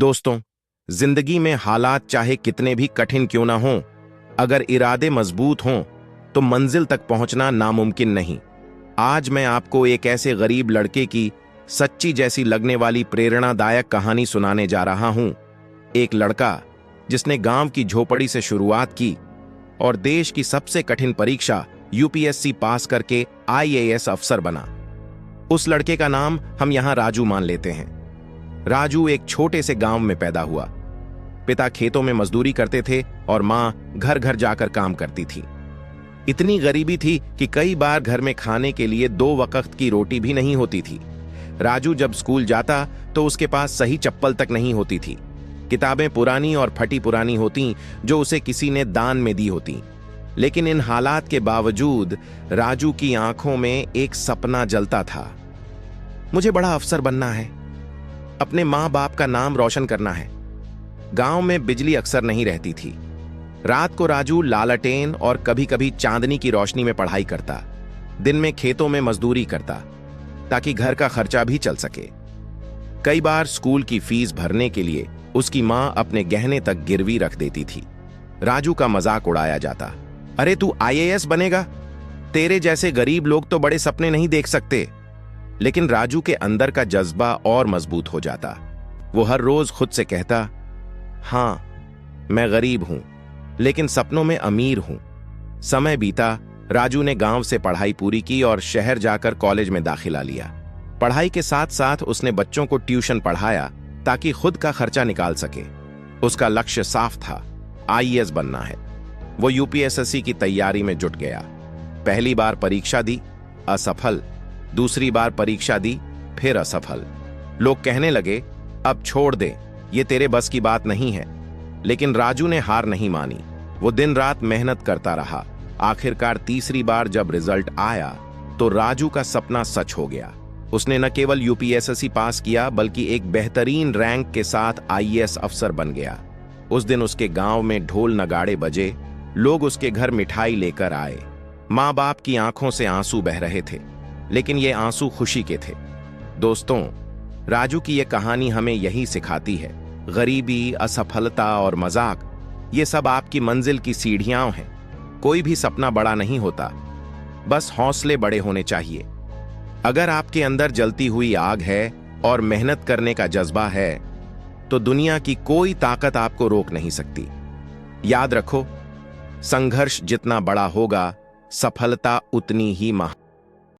दोस्तों, जिंदगी में हालात चाहे कितने भी कठिन क्यों ना हों, अगर इरादे मजबूत हों तो मंजिल तक पहुंचना नामुमकिन नहीं। आज मैं आपको एक ऐसे गरीब लड़के की सच्ची जैसी लगने वाली प्रेरणादायक कहानी सुनाने जा रहा हूं। एक लड़का जिसने गांव की झोपड़ी से शुरुआत की और देश की सबसे कठिन परीक्षा यूपीएससी पास करके आईएएस अफसर बना। उस लड़के का नाम हम यहां राजू मान लेते हैं। राजू एक छोटे से गांव में पैदा हुआ। पिता खेतों में मजदूरी करते थे और मां घर घर जाकर काम करती थी। इतनी गरीबी थी कि कई बार घर में खाने के लिए 2 वक्त की रोटी भी नहीं होती थी। राजू जब स्कूल जाता तो उसके पास सही चप्पल तक नहीं होती थी। किताबें पुरानी और फटी पुरानी होती जो उसे किसी ने दान में दी होती। लेकिन इन हालात के बावजूद राजू की आंखों में एक सपना जलता था। मुझे बड़ा अफसर बनना है, अपने मां बाप का नाम रोशन करना है। गांव में बिजली अक्सर नहीं रहती थी। रात को राजू लालटेन और कभी कभी चांदनी की रोशनी में पढ़ाई करता। दिन में खेतों में मजदूरी करता ताकि घर का खर्चा भी चल सके। कई बार स्कूल की फीस भरने के लिए उसकी मां अपने गहने तक गिरवी रख देती थी। राजू का मजाक उड़ाया जाता, अरे तू आईएएस बनेगा, तेरे जैसे गरीब लोग तो बड़े सपने नहीं देख सकते। लेकिन राजू के अंदर का जज्बा और मजबूत हो जाता। वो हर रोज खुद से कहता, हां मैं गरीब हूं लेकिन सपनों में अमीर हूं। समय बीता, राजू ने गांव से पढ़ाई पूरी की और शहर जाकर कॉलेज में दाखिला लिया। पढ़ाई के साथ साथ उसने बच्चों को ट्यूशन पढ़ाया ताकि खुद का खर्चा निकाल सके। उसका लक्ष्य साफ था, आईएएस बनना है। वो यूपीएससी की तैयारी में जुट गया। पहली बार परीक्षा दी, असफल। दूसरी बार परीक्षा दी, फिर असफल। लोग कहने लगे, अब छोड़ दे, ये तेरे बस की बात नहीं है। लेकिन राजू ने हार नहीं मानी। वो दिन रात मेहनत करता रहा। आखिरकार तीसरी बार जब रिजल्ट आया तो राजू का सपना सच हो गया। उसने न केवल यूपीएससी पास किया बल्कि एक बेहतरीन रैंक के साथ आईएएस अफसर बन गया। उस दिन उसके गांव में ढोल नगाड़े बजे, लोग उसके घर मिठाई लेकर आए। मां बाप की आंखों से आंसू बह रहे थे, लेकिन ये आंसू खुशी के थे। दोस्तों, राजू की यह कहानी हमें यही सिखाती है, गरीबी, असफलता और मजाक ये सब आपकी मंजिल की सीढ़ियां हैं। कोई भी सपना बड़ा नहीं होता, बस हौसले बड़े होने चाहिए। अगर आपके अंदर जलती हुई आग है और मेहनत करने का जज्बा है तो दुनिया की कोई ताकत आपको रोक नहीं सकती। याद रखो, संघर्ष जितना बड़ा होगा, सफलता उतनी ही